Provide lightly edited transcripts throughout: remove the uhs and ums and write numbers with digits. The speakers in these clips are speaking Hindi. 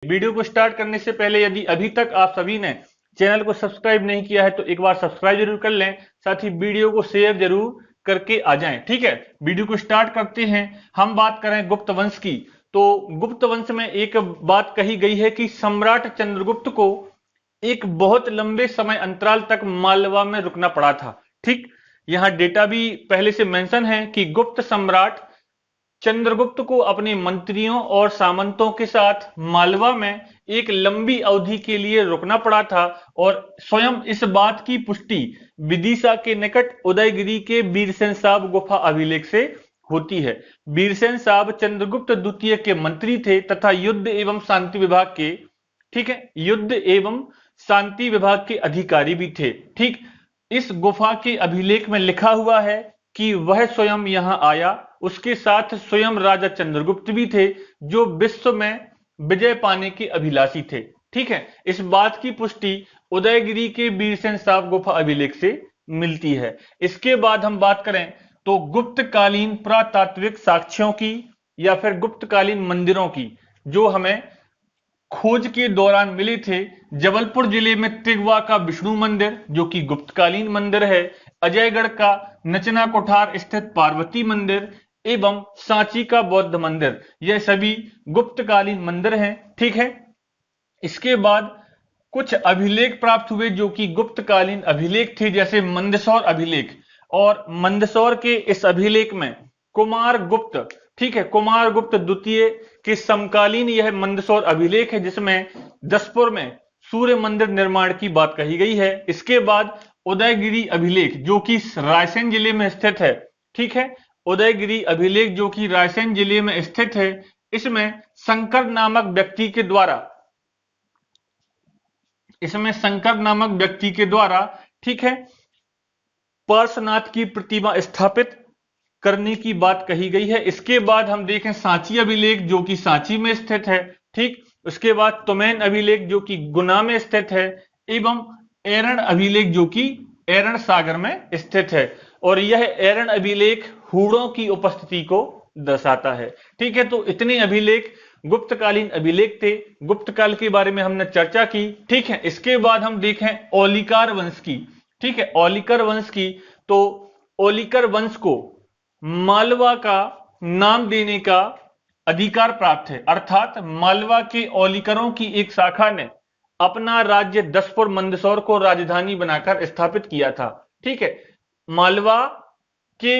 वीडियो को स्टार्ट करने से पहले यदि अभी तक आप सभी ने चैनल को सब्सक्राइब नहीं किया है तो एक बार सब्सक्राइब जरूर कर लें, साथ ही वीडियो को शेयर जरूर करके आ जाएं। ठीक है, वीडियो को स्टार्ट करते हैं। हम बात करें गुप्त वंश की, तो गुप्त वंश में एक बात कही गई है कि सम्राट चंद्रगुप्त को एक बहुत लंबे समय अंतराल तक मालवा में रुकना पड़ा था। ठीक, यहां डेटा भी पहले से मेंशन है कि गुप्त सम्राट चंद्रगुप्त को अपने मंत्रियों और सामंतों के साथ मालवा में एक लंबी अवधि के लिए रुकना पड़ा था, और स्वयं इस बात की पुष्टि विदिशा के निकट उदयगिरी के वीरसेन साहब गुफा अभिलेख से होती है। वीरसेन साहब चंद्रगुप्त द्वितीय के मंत्री थे तथा युद्ध एवं शांति विभाग के, ठीक है, युद्ध एवं शांति विभाग के अधिकारी भी थे। ठीक, इस गुफा के अभिलेख में लिखा हुआ है कि वह स्वयं यहां आया, उसके साथ स्वयं राजा चंद्रगुप्त भी थे जो विश्व में विजय पाने के अभिलाषी थे। ठीक है, इस बात की पुष्टि उदयगिरी के वीरसेन साहब गुफा अभिलेख से मिलती है। इसके बाद हम बात करें तो गुप्तकालीन पुरातात्विक साक्ष्यों की या फिर गुप्तकालीन मंदिरों की जो हमें खोज के दौरान मिले थे। जबलपुर जिले में तिगवा का विष्णु मंदिर जो कि गुप्तकालीन मंदिर है, अजयगढ़ का नचना कोठार स्थित पार्वती मंदिर एवं सांची का बौद्ध मंदिर, यह सभी गुप्तकालीन मंदिर हैं। ठीक है, इसके बाद कुछ अभिलेख प्राप्त हुए जो कि गुप्तकालीन अभिलेख थे, जैसे मंदसौर अभिलेख, और मंदसौर के इस अभिलेख में कुमार गुप्त, ठीक है, कुमार गुप्त द्वितीय के समकालीन यह मंदसौर अभिलेख है जिसमें दसपुर में सूर्य मंदिर निर्माण की बात कही गई है। इसके बाद उदयगिरी अभिलेख जो कि रायसेन जिले में स्थित है। ठीक है, उदयगिरी अभिलेख जो कि रायसेन जिले में स्थित है, इसमें शंकर नामक व्यक्ति के द्वारा ठीक है, पार्श्वनाथ की प्रतिमा स्थापित करने की बात कही गई है। इसके बाद हम देखें सांची अभिलेख जो कि सांची में स्थित है। ठीक, उसके बाद तुमैन अभिलेख जो कि गुना में स्थित है, एवं एरण अभिलेख जो कि एरण सागर में स्थित है, और यह एरण अभिलेख हूणों की उपस्थिति को दर्शाता है। ठीक है, तो इतने अभिलेख गुप्तकालीन अभिलेख थे। गुप्त काल के बारे में हमने चर्चा की। ठीक है, इसके बाद हम देखें ओलिकार वंश की। ठीक है, ओलिकर वंश की, तो ओलिकर वंश को मालवा का नाम देने का अधिकार प्राप्त है, अर्थात मालवा के ओलिकरों की एक शाखा ने अपना राज्य दसपुर मंदसौर को राजधानी बनाकर स्थापित किया था। ठीक है, मालवा के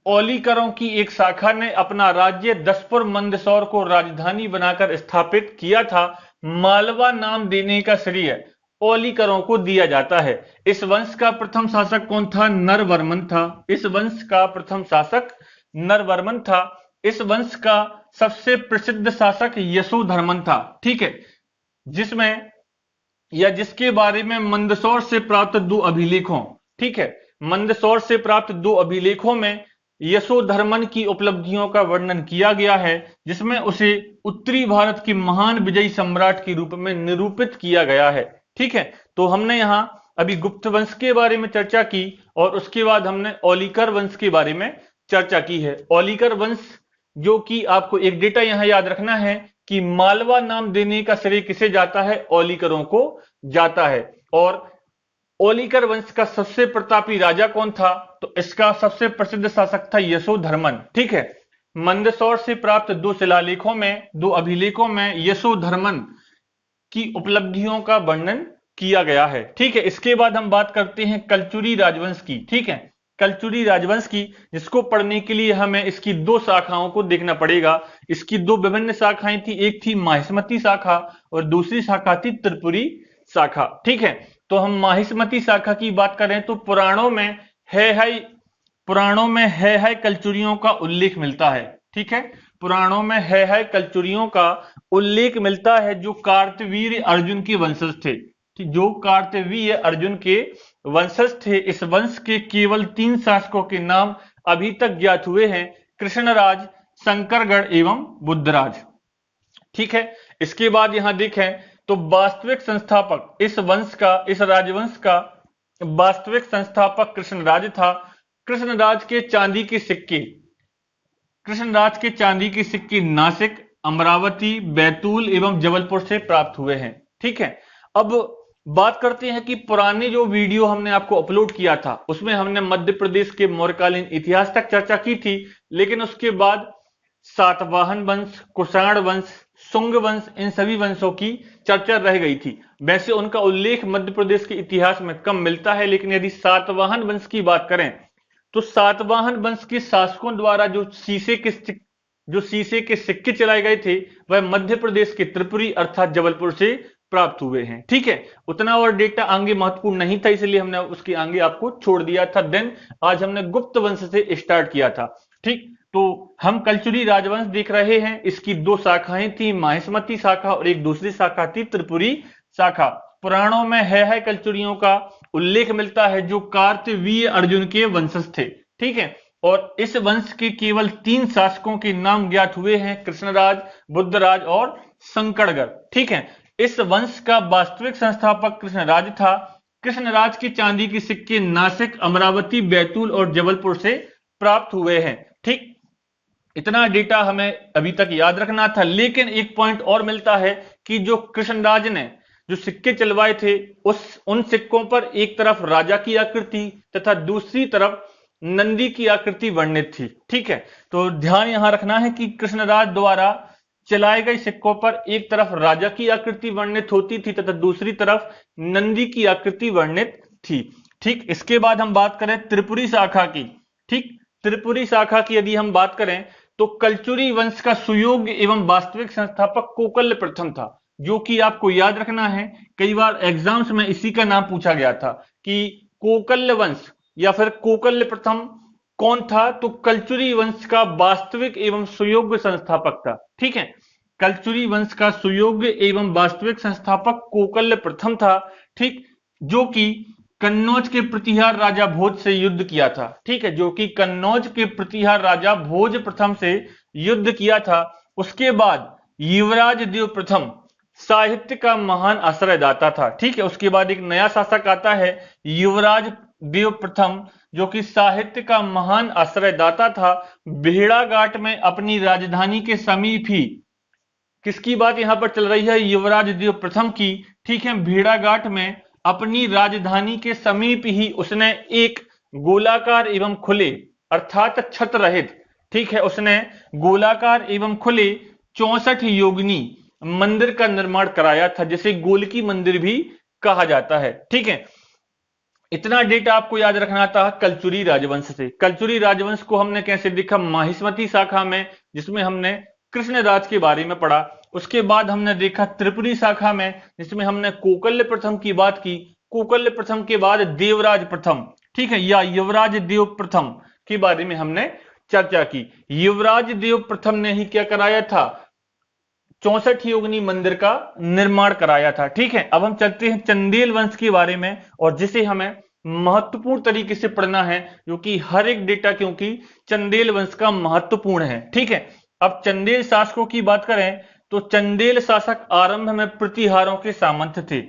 ओलिकरों की एक शाखा ने अपना राज्य दसपुर मंदसौर को राजधानी बनाकर स्थापित किया था। मालवा नाम देने का श्रेय ओलिकरों को दिया जाता है। इस वंश का प्रथम शासक कौन था? नरवर्मन था। इस वंश का प्रथम शासक नरवर्मन था। इस वंश का सबसे प्रसिद्ध शासक यशोधर्मन था। ठीक है, जिसमें या जिसके बारे में मंदसौर से प्राप्त दो अभिलेखों, ठीक है, मंदसौर से प्राप्त दो अभिलेखों में यशोधर्मन की उपलब्धियों का वर्णन किया गया है, जिसमें उसे उत्तरी भारत के महान विजयी सम्राट के रूप में निरूपित किया गया है। ठीक है, तो हमने यहां अभी गुप्त वंश के बारे में चर्चा की और उसके बाद हमने ओलिकर वंश के बारे में चर्चा की है। ओलिकर वंश जो कि आपको एक डेटा यहां याद रखना है कि मालवा नाम देने का श्रेय किसे जाता है? ओलिकरों को जाता है। और ओलिकर वंश का सबसे प्रतापी राजा कौन था? तो इसका सबसे प्रसिद्ध शासक था यशोधर्मन। ठीक है, मंदसौर से प्राप्त दो शिलालेखों में, दो अभिलेखों में यशोधर्मन की उपलब्धियों का वर्णन किया गया है। ठीक है, इसके बाद हम बात करते हैं कलचुरी राजवंश की। ठीक है, कलचुरी राजवंश की, जिसको पढ़ने के लिए हमें इसकी दो शाखाओं को देखना पड़ेगा। इसकी दो विभिन्न शाखाएं थी, एक थी माहिष्मती शाखा और दूसरी शाखा थी त्रिपुरी शाखा। ठीक है, तो हम माहिष्मती शाखा की बात करें तो पुराणों में है कलचुरियों का उल्लेख मिलता है। ठीक है, पुराणों में है कलचुरियों का उल्लेख मिलता है जो कार्तवीर्य अर्जुन के वंशज थे। जो कार्तवीर्य अर्जुन के वंशज थे। इस वंश के केवल 3 शासकों के नाम अभी तक ज्ञात हुए हैं, कृष्णराज, शंकरगढ़ एवं बुद्धराज। ठीक है, इसके बाद यहां देखें तो वास्तविक संस्थापक इस वंश का, इस राजवंश का वास्तविक संस्थापक कृष्णराज था। कृष्णराज के चांदी के सिक्के नासिक, अमरावती, बैतूल एवं जबलपुर से प्राप्त हुए हैं। ठीक है, अब बात करते हैं कि पुराने जो वीडियो हमने आपको अपलोड किया था उसमें हमने मध्य प्रदेश के मौर्यकालीन इतिहास तक चर्चा की थी, लेकिन उसके बाद सातवाहन वंश, कुषाण वंश, शुंग वंश, इन सभी वंशों की चर्चा रह गई थी। वैसे उनका उल्लेख मध्य प्रदेश के इतिहास में कम मिलता है, लेकिन यदि सातवाहन वंश की बात करें तो सातवाहन वंश के शासकों द्वारा जो शीशे के सिक्के चलाए गए थे वह मध्य प्रदेश के त्रिपुरी अर्थात जबलपुर से प्राप्त हुए हैं। ठीक है, उतना और डेटा आगे महत्वपूर्ण नहीं था, इसलिए हमने उसके आगे आपको छोड़ दिया था। देन आज हमने गुप्त वंश से स्टार्ट किया था। ठीक, तो हम कलचुरी राजवंश देख रहे हैं। इसकी दो शाखाएं थी, माहिष्मती शाखा और एक दूसरी शाखा थी त्रिपुरी शाखा। पुराणों में है कलचुरियों का उल्लेख मिलता है जो कार्तवीर्य अर्जुन के वंशज थे। ठीक है, और इस वंश के केवल 3 शासकों के नाम ज्ञात हुए हैं, कृष्णराज, बुद्धराज और शंकरगढ़। ठीक है, इस वंश का वास्तविक संस्थापक कृष्णराज था। कृष्णराज के चांदी के सिक्के नासिक, अमरावती, बैतूल और जबलपुर से प्राप्त हुए हैं। ठीक, इतना डेटा हमें अभी तक याद रखना था। लेकिन एक पॉइंट और मिलता है कि जो कृष्णराज ने जो सिक्के चलवाए थे उन सिक्कों पर एक तरफ राजा की आकृति तथा दूसरी तरफ नंदी की आकृति वर्णित थी। ठीक है, तो ध्यान यहां रखना है कि कृष्णराज द्वारा चलाए गए सिक्कों पर एक तरफ राजा की आकृति वर्णित होती थी तथा दूसरी तरफ नंदी की आकृति वर्णित थी। ठीक, इसके बाद हम बात करें त्रिपुरी शाखा की। ठीक, त्रिपुरी शाखा की यदि हम बात करें तो कलचुरी वंश का सुयोग्य एवं वास्तविक संस्थापक कोकल्य प्रथम था, जो कि आपको याद रखना है। कई बार एग्जाम्स में इसी का नाम पूछा गया था कि कोकल्य वंश या फिर कोकल्य प्रथम कौन था, तो कलचुरी वंश का वास्तविक एवं सुयोग्य संस्थापक था। ठीक है, कलचुरी वंश का सुयोग्य एवं वास्तविक संस्थापक कोकल्य प्रथम था। ठीक, जो कि कन्नौज के प्रतिहार राजा भोज से युद्ध किया था। ठीक है, जो कि कन्नौज के प्रतिहार राजा भोज प्रथम से युद्ध किया था। उसके बाद युवराज देव प्रथम साहित्य का महान आश्रयदाता था। ठीक है, उसके बाद एक नया शासक आता है युवराज देव प्रथम, जो कि साहित्य का महान आश्रयदाता था। भेड़ाघाट में अपनी राजधानी के समीप ही, किसकी बात यहां पर चल रही है, युवराज देव प्रथम की। ठीक है, भेड़ाघाट में अपनी राजधानी के समीप ही उसने एक गोलाकार एवं खुले अर्थात छत रहित, ठीक है, उसने गोलाकार एवं खुले 64 योगिनी मंदिर का निर्माण कराया था, जिसे गोलकी मंदिर भी कहा जाता है। ठीक है, इतना डेटा आपको याद रखना था कलचुरी राजवंश से। कलचुरी राजवंश को हमने कैसे देखा, माहिष्मती शाखा में, जिसमें हमने कृष्णराज के बारे में पढ़ा। उसके बाद हमने देखा त्रिपुरी शाखा में, जिसमें हमने कोकल्य प्रथम की बात की। कोकल्य प्रथम के बाद देवराज प्रथम, ठीक है, या युवराज देव प्रथम के बारे में हमने चर्चा की। युवराज देव प्रथम ने ही क्या कराया था, 64 योगिनी मंदिर का निर्माण कराया था। ठीक है, अब हम चलते हैं चंदेल वंश के बारे में, और जिसे हमें महत्वपूर्ण तरीके से पढ़ना है, जो कि हर एक डेटा क्योंकि चंदेल वंश का महत्वपूर्ण है। ठीक है, अब चंदेल शासकों की बात करें तो चंदेल शासक आरंभ में प्रतिहारों के सामंत थे।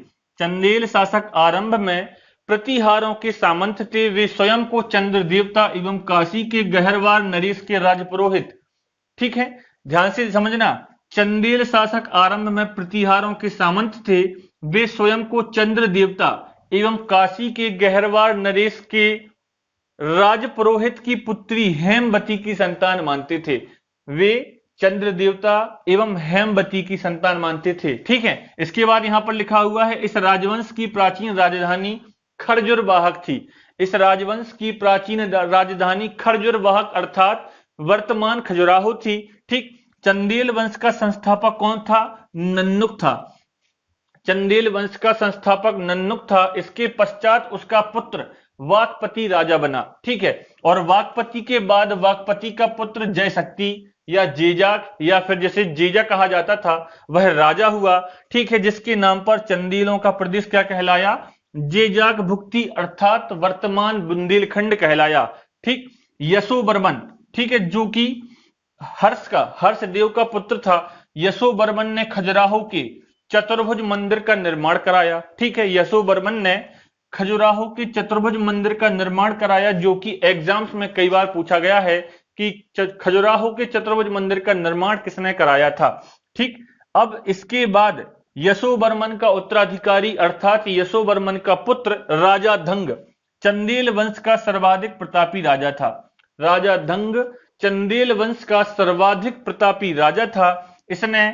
चंदेल शासक आरंभ में प्रतिहारों के सामंत थे। वे स्वयं को चंद्र देवता एवं काशी के गहरवार नरेश के राजपुरोहित, ठीक है, ध्यान से समझना, चंदेल शासक आरंभ में प्रतिहारों के सामंत थे। वे स्वयं को चंद्र देवता एवं काशी के गहरवार नरेश के राजपुरोहित की पुत्री हेमवती की संतान मानते थे। वे चंद्र देवता एवं हेमवती की संतान मानते थे। ठीक है, इसके बाद यहां पर लिखा हुआ है, इस राजवंश की प्राचीन राजधानी खरजुरवाहक थी। इस राजवंश की प्राचीन राजधानी खरजुरवाहक अर्थात वर्तमान खजुराहो थी। ठीक, चंदेल वंश का संस्थापक कौन था, नन्नुक था। चंदेल वंश का संस्थापक नन्नुक था। इसके पश्चात उसका पुत्र वाकपति राजा बना। ठीक है, और वाकपति के बाद वाकपति का पुत्र जयशक्ति या जेजाक या फिर जैसे जेजा कहा जाता था, वह राजा हुआ। ठीक है, जिसके नाम पर चंदेलों का प्रदेश क्या कहलाया, जेजाक भुक्ति अर्थात वर्तमान बुंदेलखंड कहलाया। ठीक, यशोवर्मन, ठीक है, जो कि हर्षदेव का पुत्र था। यशोवर्मन ने खजुराहो के चतुर्भुज मंदिर का निर्माण कराया। ठीक है, यशोवर्मन ने खजुराहो के चतुर्भुज मंदिर का निर्माण कराया, जो कि एग्जाम्स में कई बार पूछा गया है कि खजुराहो के चतुर्भुज मंदिर का निर्माण किसने कराया था। ठीक, अब इसके बाद यशोवर्मन का उत्तराधिकारी अर्थात यशोवर्मन का पुत्र राजा धंग चंदेल वंश का सर्वाधिक प्रतापी राजा था। राजा धंग चंदेल वंश का सर्वाधिक प्रतापी राजा था। इसने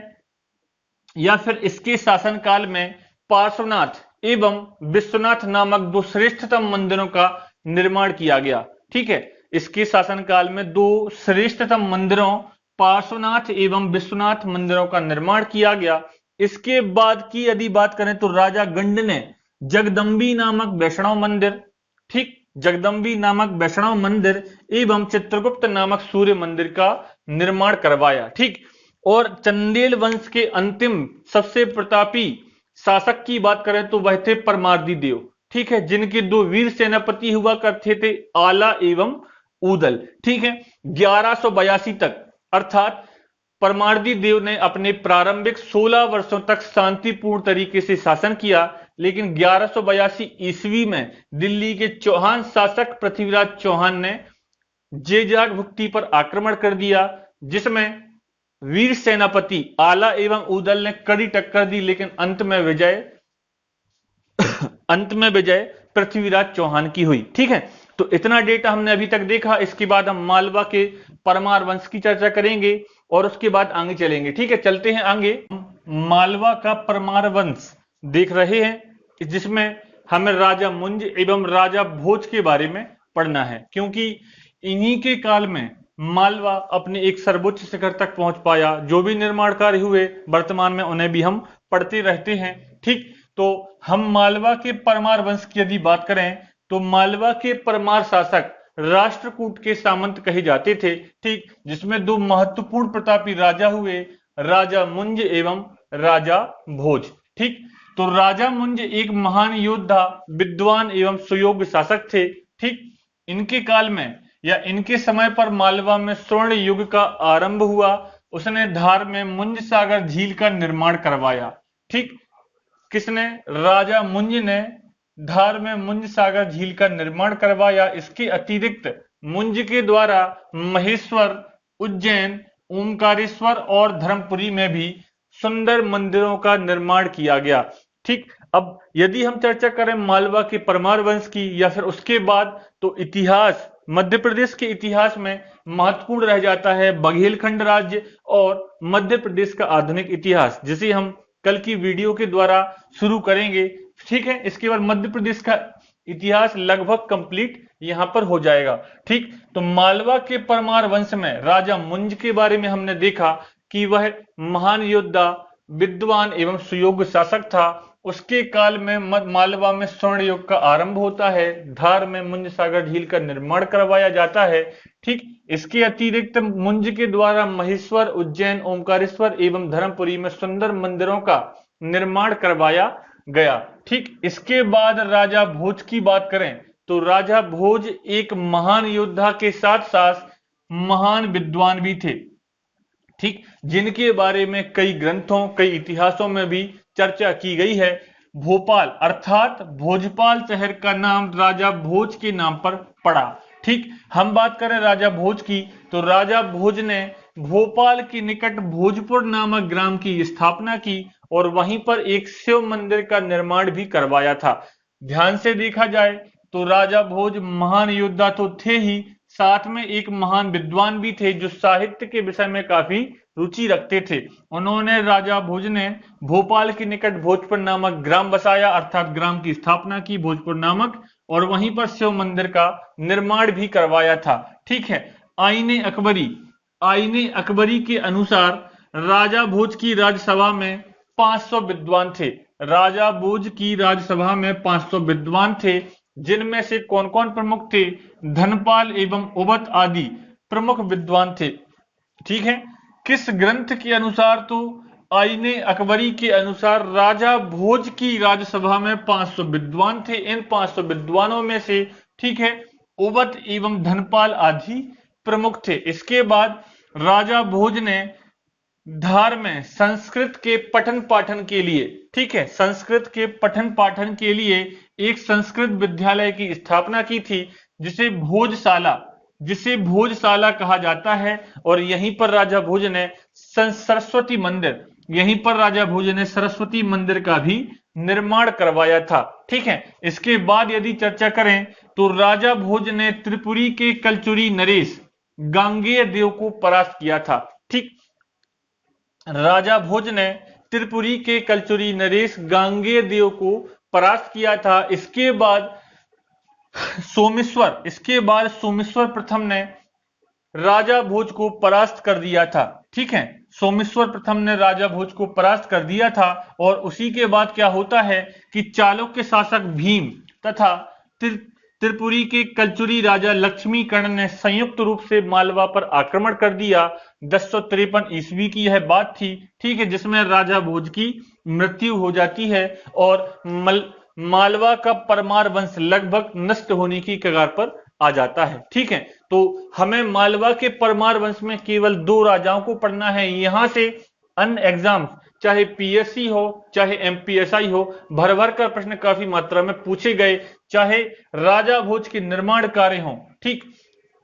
या फिर इसके शासनकाल में पार्श्वनाथ एवं विश्वनाथ नामक दो श्रेष्ठतम मंदिरों का निर्माण किया गया। ठीक है, इसके शासनकाल में दो श्रेष्ठतम मंदिरों पार्श्वनाथ एवं विश्वनाथ मंदिरों का निर्माण किया गया। इसके बाद की यदि बात करें तो राजा गंड ने जगदम्बी नामक वैष्णव मंदिर, ठीक, जगदम्बी नामक वैष्णव मंदिर एवं चित्रगुप्त नामक सूर्य मंदिर का निर्माण करवाया। ठीक, और चंदेल वंश के अंतिम सबसे प्रतापी शासक की बात करें तो वह थे परमार्दी देव। ठीक है, जिनके दो वीर सेनापति हुआ करते थे आला एवं ऊदल। ठीक है, 1182 तक अर्थात परमार्दी देव ने अपने प्रारंभिक 16 वर्षों तक शांतिपूर्ण तरीके से शासन किया, लेकिन 1182 ईस्वी में दिल्ली के चौहान शासक पृथ्वीराज चौहान ने जेजाग भुक्ति पर आक्रमण कर दिया, जिसमें वीर सेनापति आला एवं ऊदल ने कड़ी टक्कर दी, लेकिन अंत में विजय पृथ्वीराज चौहान की हुई। ठीक है, तो इतना डेटा हमने अभी तक देखा। इसके बाद हम मालवा के परमार वंश की चर्चा करेंगे और उसके बाद आगे चलेंगे। ठीक है, चलते हैं आगे। मालवा का परमार वंश देख रहे हैं, जिसमें हमें राजा मुंज एवं राजा भोज के बारे में पढ़ना है, क्योंकि इन्हीं के काल में मालवा अपने एक सर्वोच्च शिखर तक पहुंच पाया। जो भी निर्माण कार्य हुए वर्तमान में उन्हें भी हम पढ़ते रहते हैं। ठीक, तो हम मालवा के परमार वंश की यदि बात करें तो मालवा के परमार शासक राष्ट्रकूट के सामंत कहे जाते थे। ठीक, जिसमें दो महत्वपूर्ण प्रतापी राजा हुए, राजा मुंज एवं राजा भोज। ठीक, तो राजा मुंज एक महान योद्धा, विद्वान एवं सुयोग्य शासक थे। ठीक, इनके काल में या इनके समय पर मालवा में स्वर्ण युग का आरंभ हुआ। उसने धार में मुंज सागर झील का निर्माण करवाया। ठीक, किसने? राजा मुंज ने धार में मुंज सागर झील का निर्माण करवाया। इसके अतिरिक्त मुंज के द्वारा महेश्वर, उज्जैन, ओमकारेश्वर और धर्मपुरी में भी सुंदर मंदिरों का निर्माण किया गया। ठीक, अब यदि हम चर्चा करें मालवा के परमार वंश की या फिर उसके बाद, तो इतिहास मध्य प्रदेश के इतिहास में महत्वपूर्ण रह जाता है बघेलखंड राज्य और मध्य प्रदेश का आधुनिक इतिहास, जिसे हम कल की वीडियो के द्वारा शुरू करेंगे। ठीक है, इसके बाद मध्य प्रदेश का इतिहास लगभग कंप्लीट यहां पर हो जाएगा। ठीक, तो मालवा के परमार वंश में राजा मुंज के बारे में हमने देखा कि वह महान योद्धा, विद्वान एवं सुयोग्य शासक था। उसके काल में मालवा में स्वर्ण युग का आरंभ होता है। धार में मुंज सागर झील का निर्माण करवाया जाता है। ठीक, इसके अतिरिक्त मुंज के द्वारा महेश्वर, उज्जैन, ओमकारेश्वर एवं धर्मपुरी में सुंदर मंदिरों का निर्माण करवाया गया। ठीक, इसके बाद राजा भोज की बात करें तो राजा भोज एक महान योद्धा के साथ साथ महान विद्वान भी थे। ठीक, जिनके बारे में कई ग्रंथों, कई इतिहासों में भी चर्चा की गई है। भोपाल अर्थात भोजपाल शहर का नाम राजा भोज के नाम पर पड़ा। ठीक, हम बात करें राजा भोज की तो राजा भोज ने भोपाल के निकट भोजपुर नामक ग्राम की स्थापना की और वहीं पर एक शिव मंदिर का निर्माण भी करवाया था। ध्यान से देखा जाए तो राजा भोज महान योद्धा तो थे ही, साथ में एक महान विद्वान भी थे जो साहित्य के विषय में काफी रुचि रखते थे। उन्होंने राजा भोज ने भोपाल के निकट भोजपुर नामक ग्राम बसाया, अर्थात ग्राम की स्थापना की भोजपुर नामक, और वहीं पर शिव मंदिर का निर्माण भी करवाया था। ठीक है, आईने अकबरी के अनुसार राजा भोज की राज्यसभा में 500 विद्वान थे। राजा भोज की राज्यसभा में 500 विद्वान थे, जिनमें से कौन कौन प्रमुख थे? धनपाल एवं उबत आदि प्रमुख विद्वान थे। ठीक है, किस ग्रंथ के अनुसार? तो आईने अकबरी के अनुसार राजा भोज की राज्यसभा में 500 विद्वान थे। इन 500 विद्वानों में से, ठीक है, उबत एवं धनपाल आदि प्रमुख थे। इसके बाद राजा भोज ने धार में संस्कृत के पठन पाठन के लिए, ठीक है, संस्कृत के पठन पाठन के लिए एक संस्कृत विद्यालय की स्थापना की थी, जिसे भोजशाला जिसे भोजशाला कहा जाता है, और यहीं पर राजा भोज ने सरस्वती मंदिर, यहीं पर राजा भोज ने सरस्वती मंदिर का भी निर्माण करवाया था। ठीक है, इसके बाद यदि चर्चा करें तो राजा भोज ने त्रिपुरी के कलचुरी नरेश गांगेय देव को परास्त किया था। ठीक, राजा भोज ने त्रिपुरी के कलचुरी नरेश गांगेय देव को परास्त किया था। इसके बाद सोमेश्वर प्रथम ने राजा भोज को परास्त कर दिया था। ठीक है, सोमेश्वर प्रथम ने राजा भोज को परास्त कर दिया था, और उसी के बाद क्या होता है कि चालुक्य शासक भीम तथा त्रिपुरी के कलचुरी राजा लक्ष्मीकर्ण ने संयुक्त रूप से मालवा पर आक्रमण कर दिया। 1053 ईस्वी की यह बात थी। ठीक है, जिसमें राजा भोज की मृत्यु हो जाती है, और मालवा का परमार वंश लगभग नष्ट होने की कगार पर आ जाता है। ठीक है, तो हमें मालवा के परमार वंश में केवल 2 राजाओं को पढ़ना है। यहां से अन्य एग्जाम चाहे पीएससी हो चाहे एमपीएसआई हो, भर भर कर प्रश्न काफी मात्रा में पूछे गए, चाहे राजा भोज के निर्माण कार्य हों, ठीक,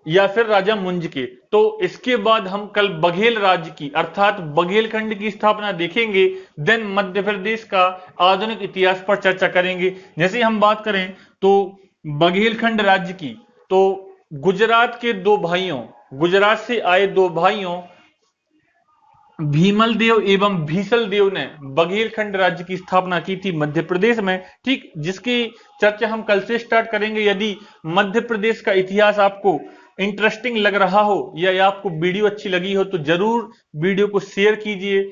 या फिर राजा मुंज के। तो इसके बाद हम कल बघेल राज्य की अर्थात बघेलखंड की स्थापना देखेंगे, देन मध्य प्रदेश का आधुनिक इतिहास पर चर्चा करेंगे। जैसे हम बात करें तो बघेलखंड राज्य की, तो गुजरात के 2 भाइयों, गुजरात से आए 2 भाइयों भीमल देव एवं भीसल देव ने बघेलखंड राज्य की स्थापना की थी मध्य प्रदेश में। ठीक, जिसकी चर्चा हम कल से स्टार्ट करेंगे। यदि मध्य प्रदेश का इतिहास आपको इंटरेस्टिंग लग रहा हो या आपको वीडियो अच्छी लगी हो तो जरूर वीडियो को शेयर कीजिए।